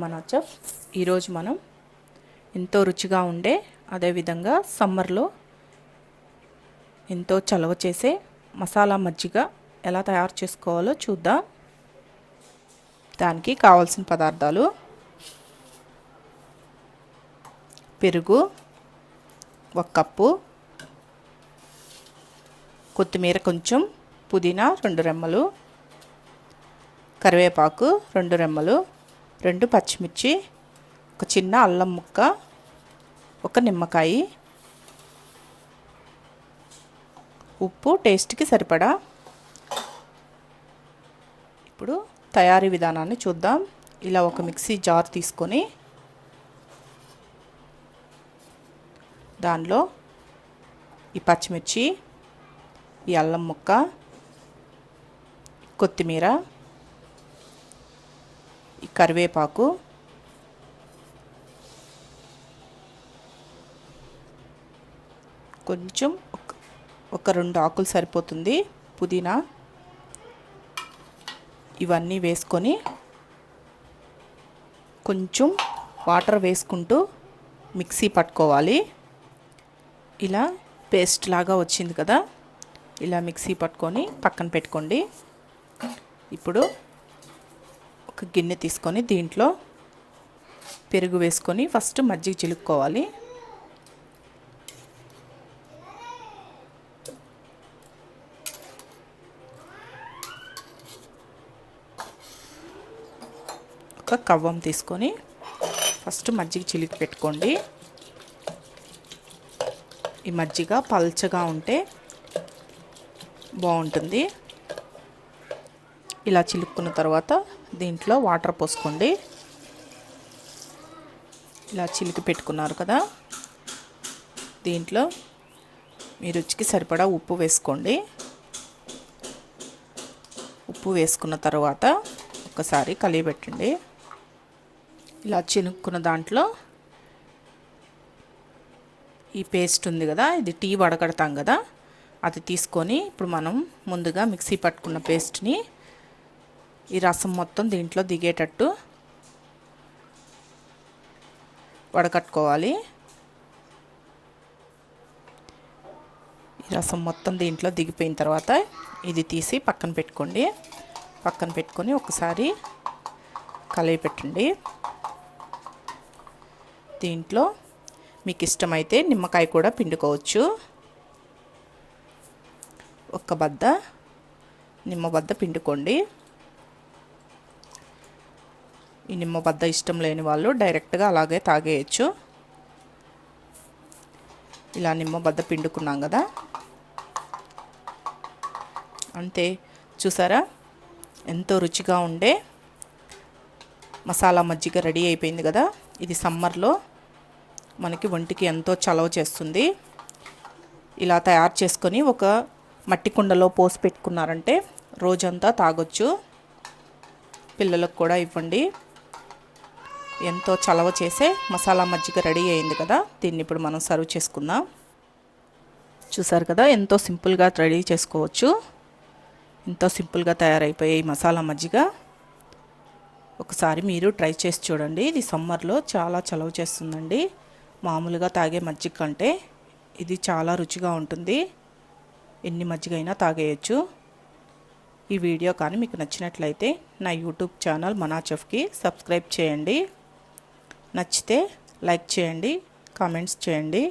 మనా చెఫ్. ఈరోజు మనం ఎంతో రుచిగా ఉండే, అదేవిధంగా సమ్మర్లో ఎంతో చలవ చేసే మసాలా మజ్జిగ ఎలా తయారు చేసుకోవాలో చూద్దాం. దానికి కావాల్సిన పదార్థాలు: పెరుగు 1 కప్పు, కొత్తిమీర కొంచెం, పుదీనా 2 రెమ్మలు, కరివేపాకు 2 రెమ్మలు, 2 పచ్చిమిర్చి, ఒక చిన్న అల్లం ముక్క, ఒక నిమ్మకాయ, ఉప్పు టేస్ట్కి సరిపడా. ఇప్పుడు తయారీ విధానాన్ని చూద్దాం. ఇలా ఒక మిక్సీ జార్ తీసుకొని దానిలో ఈ పచ్చిమిర్చి, ఈ అల్లం ముక్క, కొత్తిమీర, ఈ కరివేపాకు, కొంచెం ఒక 2 ఆకులు సరిపోతుంది పుదీనా, ఇవన్నీ వేసుకొని కొంచెం వాటర్ వేసుకుంటూ మిక్సీ పట్టుకోవాలి. ఇలా పేస్ట్ లాగా వచ్చింది కదా, ఇలా మిక్సీ పట్టుకొని పక్కన పెట్టుకోండి. ఇప్పుడు ఒక గిన్నె తీసుకొని దీంట్లో పెరుగు వేసుకొని ఫస్ట్ మజ్జిగ చిలుక్కోవాలి. ఒక కవ్వం తీసుకొని ఫస్ట్ మజ్జిగ చిలికి పెట్టుకోండి. ఈ మజ్జిగ పల్చగా ఉంటే బాగుంటుంది. ఇలా చిలుక్కున్న తర్వాత దీంట్లో వాటర్ పోసుకోండి. ఇలా చిలికి పెట్టుకున్నారు కదా, దీంట్లో మీ రుచికి సరిపడా ఉప్పు వేసుకోండి. ఉప్పు వేసుకున్న తర్వాత ఒకసారి కలియబెట్టండి. ఇలా చిలుక్కున్న దాంట్లో ఈ పేస్ట్ ఉంది కదా, ఇది టీ వడకడతాం కదా, అది తీసుకొని ఇప్పుడు మనం ముందుగా మిక్సీ పట్టుకున్న పేస్ట్ని ఈ రసం మొత్తం దీంట్లో దిగేటట్టు వడకట్టుకోవాలి. ఈ రసం మొత్తం దీంట్లో దిగిపోయిన తర్వాత ఇది తీసి పక్కన పెట్టుకోండి. పక్కన పెట్టుకొని ఒకసారి కలయి పెట్టండి. దీంట్లో మీకు ఇష్టమైతే నిమ్మకాయ కూడా పిండుకోవచ్చు. ఒక బద్ద నిమ్మబద్ద పిండుకోండి. ఈ నిమ్మబద్ద ఇష్టం లేని వాళ్ళు డైరెక్ట్గా అలాగే తాగేయచ్చు. ఇలా నిమ్మబద్ద పిండుకున్నాం కదా, అంతే. చూసారా, ఎంతో రుచిగా ఉండే మసాలా మజ్జిగ రెడీ అయిపోయింది కదా. ఇది సమ్మర్లో మనకి ఒంటికి ఎంతో చలవ చేస్తుంది. ఇలా తయారు చేసుకొని ఒక మట్టి కుండలో పోసి పెట్టుకున్నారంటే రోజంతా తాగొచ్చు. పిల్లలకు కూడా ఇవ్వండి. ఎంతో చలవ చేసే మసాలా మజ్జిగ రెడీ అయింది కదా. దీన్ని ఇప్పుడు మనం సర్వ్ చేసుకుందాం. చూసారు కదా, ఎంతో సింపుల్గా రెడీ చేసుకోవచ్చు. ఎంతో సింపుల్గా తయారైపోయాయి మసాలా మజ్జిగ. ఒకసారి మీరు ట్రై చేసి చూడండి. ఇది సమ్మర్లో చాలా చలవ చేస్తుందండి. మామూలుగా తాగే మజ్జిగ కంటే ఇది చాలా రుచిగా ఉంటుంది. ఎన్ని మజ్జిగ అయినా తాగేయచ్చు. ఈ వీడియో కానీ మీకు నచ్చినట్లయితే నా యూట్యూబ్ ఛానల్ మనా చెఫ్కి సబ్స్క్రైబ్ చేయండి. నచ్చితే లైక్ చేయండి, కామెంట్స్ చేయండి.